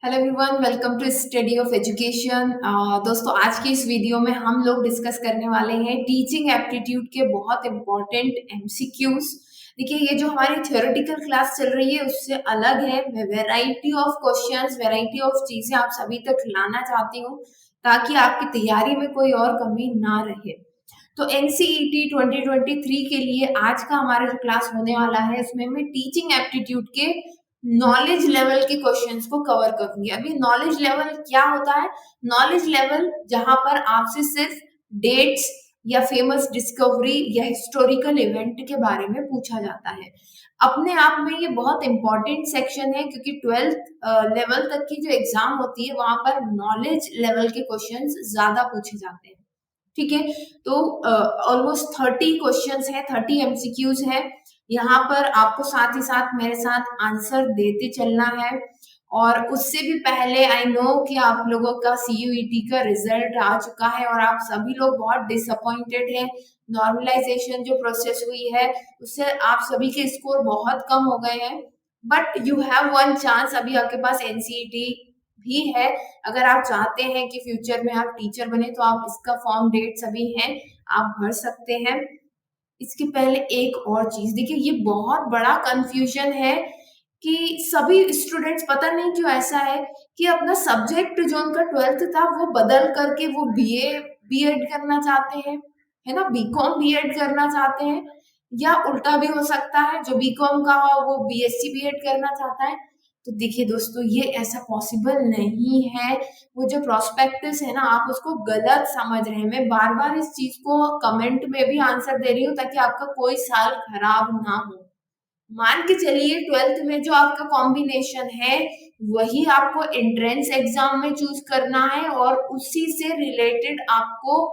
Hello everyone, welcome to study of education. दोस्तों, आज की इस वीडियो में हम लोग डिस्कस करने वाले हैं टीचिंग एप्टीट्यूड के बहुत इंपॉर्टेंट एमसीक्यूज। देखिए, ये जो हमारी थ्योरेटिकल क्लास चल रही है उससे अलग है। मैं variety of questions, variety of चीजें आप सभी तक लाना चाहती हूँ ताकि आपकी तैयारी में कोई और कमी ना रहे। तो एनसीईटी 2023 के लिए आज का हमारा जो क्लास होने वाला है उसमें मैं टीचिंग एप्टीट्यूड के नॉलेज लेवल के क्वेश्चंस को कवर करूंगी। अभी नॉलेज लेवल क्या होता है? नॉलेज लेवल जहां पर आपसे सिर्फ डेट्स या फेमस डिस्कवरी या हिस्टोरिकल इवेंट के बारे में पूछा जाता है। अपने आप में ये बहुत इंपॉर्टेंट सेक्शन है क्योंकि 12th लेवल तक की जो एग्जाम होती है वहां पर नॉलेज लेवल के क्वेश्चंस ज्यादा पूछे जाते हैं। ठीक है, तो ऑलमोस्ट 30 क्वेश्चंस है, 30 एमसीक्यूज है। यहाँ पर आपको साथ ही साथ मेरे साथ आंसर देते चलना है। और उससे भी पहले आई नो कि आप लोगों का सीयूईटी का रिजल्ट आ चुका है और आप सभी लोग बहुत डिसअपॉइंटेड हैं। नॉर्मलाइजेशन जो प्रोसेस हुई है उससे आप सभी के स्कोर बहुत कम हो गए हैं। But you have one chance, अभी आपके पास एनसीईटी भी है। अगर आप चाहते हैं कि फ्यूचर में आप टीचर बने तो आप इसका फॉर्म डेट्स अभी हैं, आप भर सकते हैं। इसके पहले एक और चीज देखिए, ये बहुत बड़ा कंफ्यूजन है कि सभी स्टूडेंट्स, पता नहीं क्यों ऐसा है कि अपना सब्जेक्ट जो उनका 12th था वो बदल करके वो बीए बीएड करना चाहते हैं, है ना, बीकॉम बीएड करना चाहते हैं। या उल्टा भी हो सकता है, जो बीकॉम का हो वो बीएससी बीएड करना चाहता है। तो देखिए दोस्तों, ये ऐसा पॉसिबल नहीं है। वो जो प्रोस्पेक्टस है ना, आप उसको गलत समझ रहे हैं। मैं बार बार इस चीज को कमेंट में भी आंसर दे रही हूँ ताकि आपका कोई साल खराब ना हो। मान के चलिए 12th में जो आपका कॉम्बिनेशन है वही आपको एंट्रेंस एग्जाम में चूज करना है और उसी से रिलेटेड आपको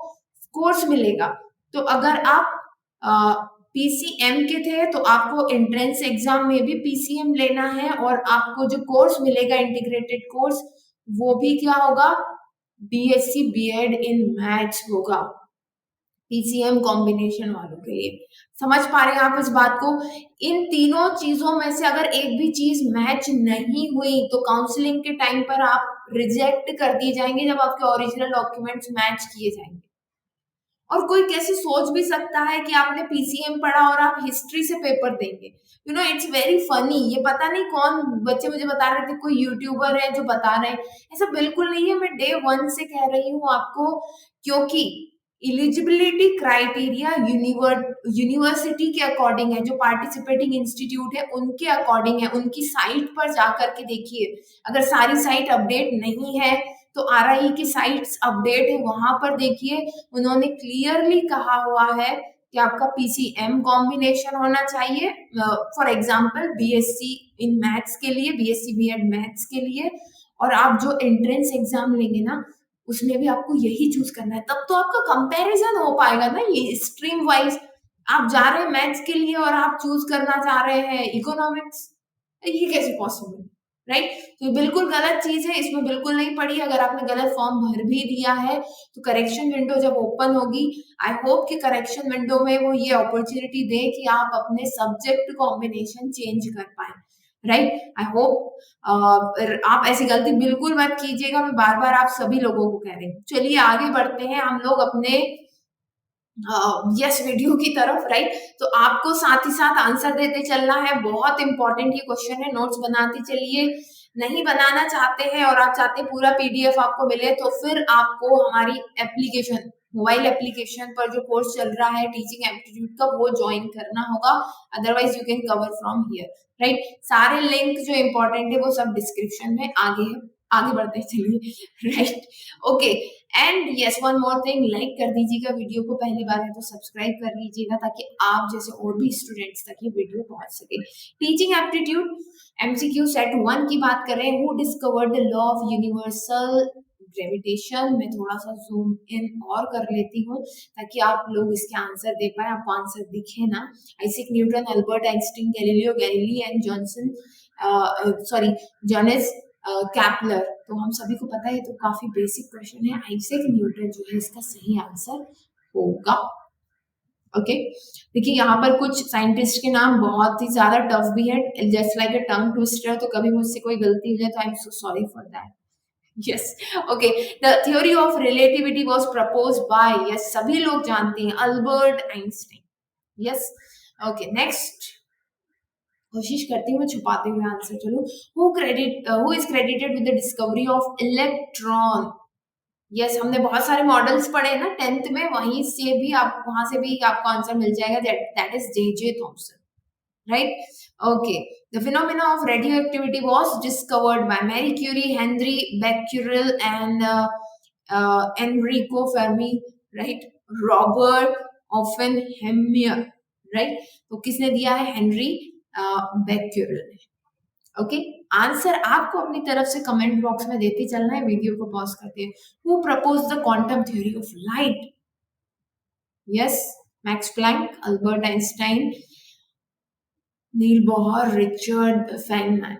कोर्स मिलेगा। तो अगर आप पीसीएम के थे तो आपको एंट्रेंस एग्जाम में भी पीसीएम लेना है और आपको जो कोर्स मिलेगा इंटीग्रेटेड कोर्स वो भी क्या होगा? बीएससी बीएड इन मैथ्स होगा, पीसीएम कॉम्बिनेशन वालों के लिए। समझ पा रहे हैं आप इस बात को? इन तीनों चीजों में से अगर एक भी चीज मैच नहीं हुई तो काउंसलिंग के टाइम पर आप रिजेक्ट कर दिए जाएंगे जब आपके ओरिजिनल डॉक्यूमेंट्स मैच किए जाएंगे। और कोई कैसे सोच भी सकता है कि आपने पीसीएम पढ़ा और आप हिस्ट्री से पेपर देंगे? You know, it's very funny. ये पता नहीं कौन बच्चे मुझे बता रहे थे, कोई यूट्यूबर है जो बता रहे हैं। ऐसा बिल्कुल नहीं है, मैं डे वन से कह रही हूँ आपको। क्योंकि इलिजिबिलिटी क्राइटेरिया यूनिवर्सिटी के अकॉर्डिंग है, जो पार्टिसिपेटिंग इंस्टीट्यूट है उनके अकॉर्डिंग है। उनकी साइट पर जाकर के देखिए, अगर सारी साइट अपडेट नहीं है तो आरआई की साइट्स अपडेट है, वहां पर देखिए। उन्होंने क्लियरली कहा हुआ है कि आपका पीसीएम कॉम्बिनेशन होना चाहिए। For example BSc in maths के लिए, बीएससी बीएड मैथ्स के लिए। और आप जो एंट्रेंस एग्जाम लेंगे ना उसमें भी आपको यही चूज करना है, तब तो आपका कंपैरिजन हो पाएगा ना। ये स्ट्रीम वाइज आप जा रहे हैं मैथ्स के लिए और आप चूज करना चाह रहे हैं इकोनॉमिक्स, ये कैसे पॉसिबल? राइट? तो ये बिल्कुल गलत चीज है, इसमें बिल्कुल नहीं पड़ी। अगर आपने गलत फॉर्म भर भी दिया है तो करेक्शन विंडो जब ओपन होगी, आई होप कि करेक्शन विंडो में वो ये अपॉर्चुनिटी दे कि आप अपने सब्जेक्ट कॉम्बिनेशन चेंज कर पाए। राइट? आई होप आप ऐसी गलती बिल्कुल मत कीजिएगा। मैं बार बार आप सभी लोगों को कह रही हूँ। चलिए आगे बढ़ते हैं हम लोग अपने यस वीडियो की तरफ। राइट? तो आपको साथ ही साथ आंसर देते चलना है। बहुत इंपॉर्टेंट ये क्वेश्चन है, नोट्स बनाते चलिए। नहीं बनाना चाहते हैं और आप चाहते हैं पूरा पीडीएफ आपको मिले तो फिर आपको हमारी एप्लीकेशन, मोबाइल एप्लीकेशन पर जो कोर्स चल रहा है टीचिंग एप्टीट्यूड का, वो ज्वाइन करना होगा। Otherwise you can cover from here. Right? सारे लिंक जो इंपॉर्टेंट है वो सब डिस्क्रिप्शन में आगे है। आगे बढ़ते चलिए। Right? Okay. And yes, one more thing, like कर दीजिएगा वीडियो को, पहली बार है तो सब्सक्राइब कर लीजिएगा ताकि आप जैसे और भी स्टूडेंट्स तक ये वीडियो पहुंच सके। टीचिंग एप्टीट्यूड एमसीक्यू सेट 1 की बात करें, who discovered the law of universal gravitation. मैं थोड़ा सा जूम इन और कर लेती हूँ ताकि आप लोग इसके आंसर दे पाए, आपको आंसर दिखे ना। Isaac Newton, Albert Einstein, Galileo Galilei and Johnson, sorry, Johannes Kepler. तो हम सभी को पता है, तो काफी बेसिक क्वेश्चन है। आइजैक न्यूटन जो है इसका सही आंसर होगा। ओके, देखिए यहाँ पर कुछ साइंटिस्ट के नाम बहुत ही ज्यादा टफ भी है, जस्ट लाइक अ टंग ट्विस्टर, तो कभी मुझसे कोई गलती हो जाए तो I am so sorry for that. Yes, okay, the theory of relativity was proposed by, yes सभी लोग जानते हैं, Albert Einstein. Yes, okay, next कोशिश करती हूँ मैं छुपाते हुए आंसर, चलो। Who is credited with the discovery of electron? Yes, हमने बहुत सारे मॉडल्स पढ़े हैं ना 10th में, वहीं से भी आप वहां से भी आपको आंसर मिल जाएगा, that is J Thomson, right. Okay, the phenomena of radioactivity was discovered by Marie Curie, Henri becquerel and Enrico Fermi, right, Robert Oppenheimer, right. तो किसने दिया है? हेनरी becquerel ने। ओके, आंसर आपको अपनी तरफ से कमेंट बॉक्स में देते चलना है, वीडियो को पॉज करते हैं। Who propose the quantum theory of light? Yes, Max Planck, Albert Einstein, Niels Bohr, Richard Feynman.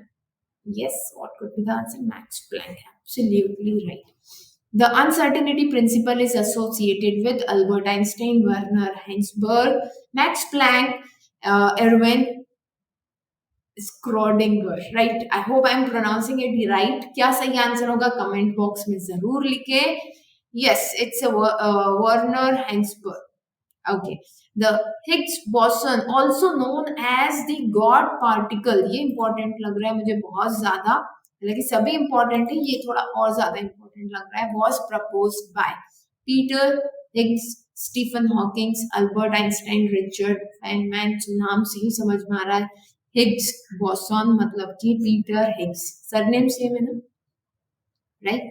Yes, what could be the answer? Max Planck. Absolutely right. The uncertainty principle is associated with Albert Einstein, Werner Heisenberg, Max Planck, Erwin Schrödinger. Right. I hope I'm pronouncing it right. क्या सही answer होगा comment box में जरूर लिखे। Yes, it's a Werner Heisenberg. Okay. The Higgs boson, also known as the God particle, ये important लग रहा है मुझे बहुत ज्यादा, हालांकि सभी important है, ये थोड़ा और ज्यादा important लग रहा है, was proposed by Peter Higgs, Stephen Hawkings, Albert Einstein, Richard Feynman. नाम से ही समझ में आ रहा है हिग्स बोसॉन मतलब कि पीटर हिग्स, सरनेम सेम है ना, right?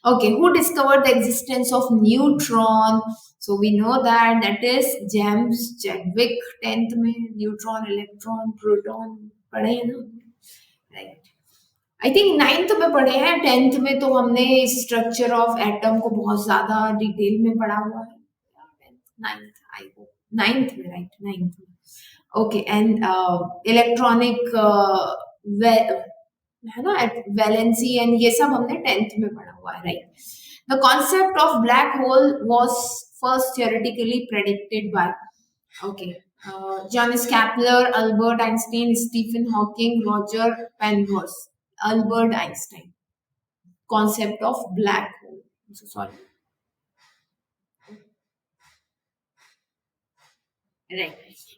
Okay, who discovered the existence of neutron? So we know that is James Chadwick, 10th में न्यूट्रॉन, इलेक्ट्रॉन, प्रोटॉन पढ़े हैं ना, राइट। आई थिंक 9th में पढ़े हैं, 10th में तो हमने स्ट्रक्चर ऑफ एटम को बहुत ज्यादा डिटेल में पढ़ा हुआ है, 9th आई होप, 9th में, राइट, 9th में। ओके, एंड इलेक्ट्रॉनिक है ना, वैलेंसी एंड ये सब हमने 10th में पढ़ा हुआ है, right. The concept of black hole was first theoretically predicted by, okay, Johannes Kepler, Albert Einstein, Stephen Hawking, Roger Penrose, Albert Einstein. Concept of black hole. So sorry. Right.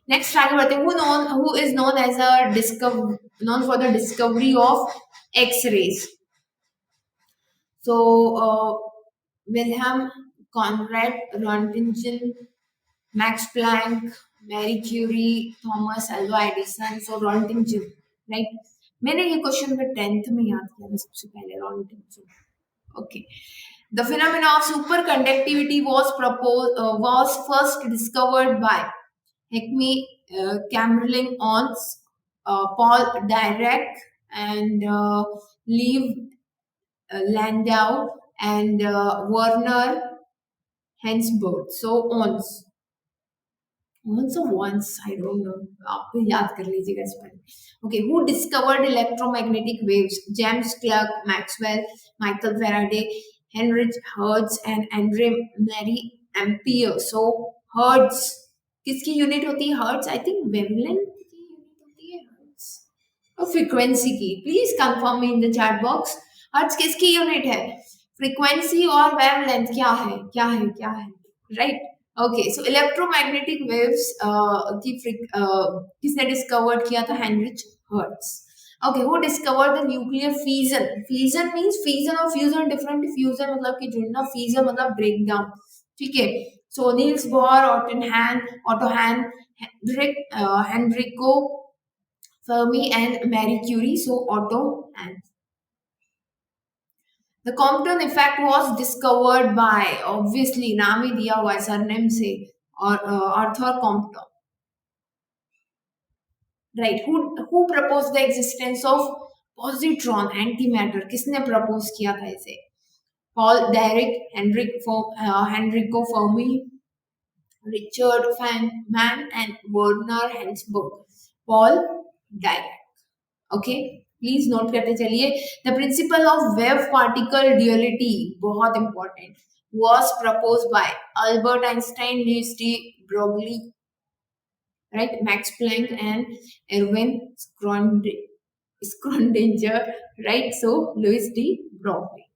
Next आगे बढ़ते हैं, who is known as a known for the discovery of X-rays. So Wilhelm Conrad Roentgen, Max Planck, Marie Curie, Thomas Alva Edison. So Roentgen, right? मैंने ये question में 10th में याद किया था सबसे पहले, Roentgen. Okay. The phenomena of superconductivity was first discovered by Hekme, Kamerlingh Onnes, Paul Dirac, and Lev Landau, and Werner Heisenberg. So Onnes. Once or once, I don't know. आप याद कर लीजिएगा इस पर. Okay, who discovered electromagnetic waves? James Clerk Maxwell, Michael Faraday, Heinrich Hertz, and Andre Marie Ampere. So Hertz किसकी unit होती है? Hertz, I think wavelength की यूनिट होती है Hertz, और फ्रीक्वेंसी की. Please confirm me in the chat box. Hertz किसकी unit है? फ्रीक्वेंसी और वेवलेंथ क्या है, क्या है, क्या है, राइट? ओके, सो इलेक्ट्रोमैग्नेटिक वेव्स की किसने डिस्कवर किया था? Heinrich hertz. ओके, वो discover the nuclear fusion. Fusion means fusion और फ्यूजन डिफरेंट. फ्यूजन मतलब कि जुड़ना, फ्यूजन मतलब ब्रेक डाउन, ठीक है. So Niels Bohr, Otto Hahn, Enrico Fermi and Marie Curie. So Otto Hahn. The Compton effect was discovered by, obviously नाम ही दिया हुआ है सरनेम से, और Arthur Compton, right. who proposed the existence of positron antimatter? किसने propose किया था इसे? Paul Dirac, Enrico Fermi, Richard Feynman and Werner Heisenberg. Paul Dirac. Okay, please note करते चलिए. The principle of wave particle duality, बहुत important, was proposed by Albert Einstein, Louis de Broglie, right? Max Planck and Erwin Schrödinger, right? So Louis D. Broglie.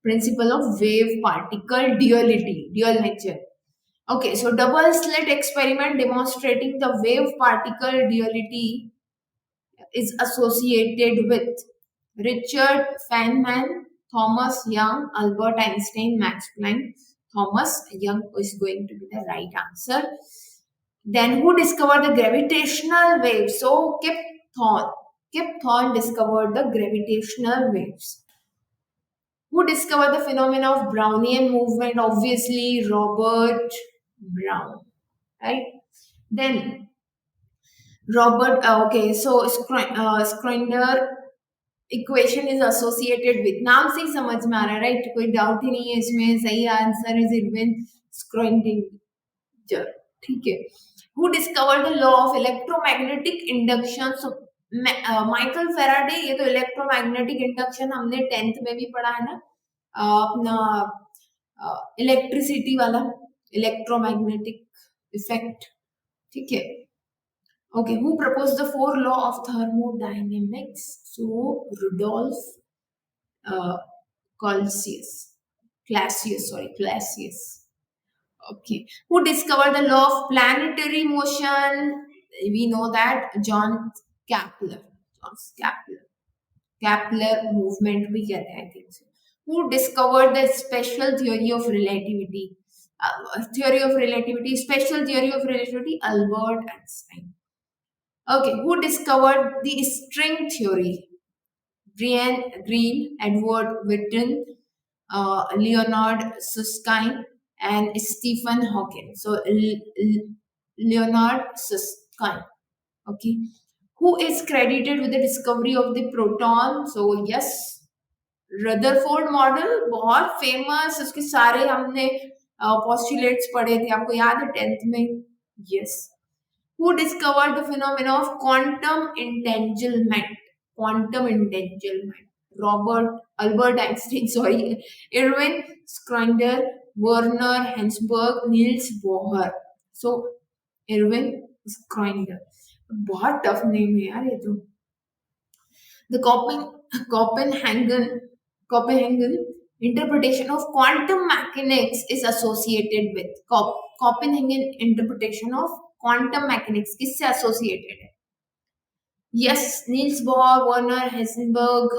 Principle of wave particle duality, dual nature. Okay, so double slit experiment demonstrating the wave particle duality is associated with Richard Feynman, Thomas Young, Albert Einstein, Max Planck. Thomas Young is going to be the right answer. Then who discovered the gravitational waves? So Kip Thorne. Kip Thorne discovered the gravitational waves. Who discovered the phenomena of Brownian movement? Obviously, Robert Brown, right? Then Robert, okay, so Schrödinger equation is associated with नाम से ही समझ में आ रहा है right कोई doubt ही नहीं है इसमें सही आंसर इज इरविन स्क्रोडिंगर ठीक है who discovered the law of electromagnetic induction Michael Faraday ये तो इलेक्ट्रोमैग्नेटिक इंडक्शन हमने 10th में भी पढ़ा है ना अपना इलेक्ट्रिसिटी वाला इलेक्ट्रोमैग्नेटिक इफेक्ट ठीक है Okay, who proposed the four law of thermodynamics? So Rudolf uh, Clausius. Okay, who discovered the law of planetary motion? We know that John Kepler. Kepler movement भी कहते हैं I think so. Who discovered the special theory of relativity? Special theory of relativity, Albert Einstein. Okay, who discovered the string theory? Brian Greene, Edward Witten, Leonard Susskind, and Stephen Hawking. So Leonard Susskind. Okay, who is credited with the discovery of the proton? So yes, Rutherford model बहुत famous. उसके सारे हमने postulates पढ़े थे आपको याद है 10th में? Yes. Who discovered the phenomena of quantum entanglement? Albert Einstein, Erwin Schrödinger, Werner Heisenberg, Niels Bohr. So, Erwin Schrödinger. बहुत टफ नेम है यार ये तो. The Copenhagen interpretation of quantum mechanics is associated with Copenhagen interpretation of quantum mechanics किससे associated है yes Niels Bohr Werner Heisenberg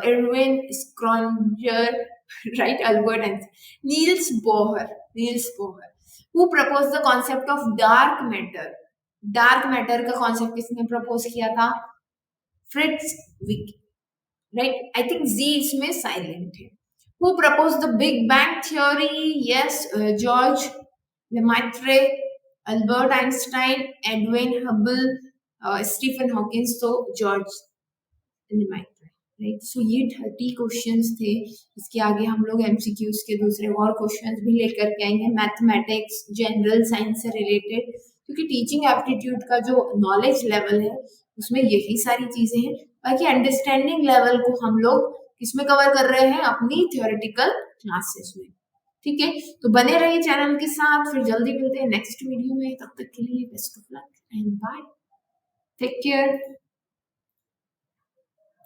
Erwin Schrödinger right Albert Einstein Niels Bohr who propose the concept of dark matter का concept किसने propose किया था Fritz Zwicky right I think G इसमें silent है who propose the big bang theory yes George Lemaître Albert Einstein, Edwin Hubble, Stephen Hawking, so George Lemaitre, right? So ये 30 questions थे. इसके आगे हम लोग MCQs के दूसरे और क्वेश्चंस भी लेकर के आएंगे मैथमेटिक्स जनरल साइंस से रिलेटेड क्योंकि टीचिंग एप्टीट्यूड का जो नॉलेज लेवल है उसमें यही सारी चीजें हैं. बाकी अंडरस्टैंडिंग लेवल को हम लोग किसमें कवर कर रहे हैं अपनी थियोरेटिकल क्लासेस में. ठीक है तो बने रहिए चैनल के साथ फिर जल्दी मिलते हैं नेक्स्ट वीडियो में तब तक के लिए best of luck and bye take care.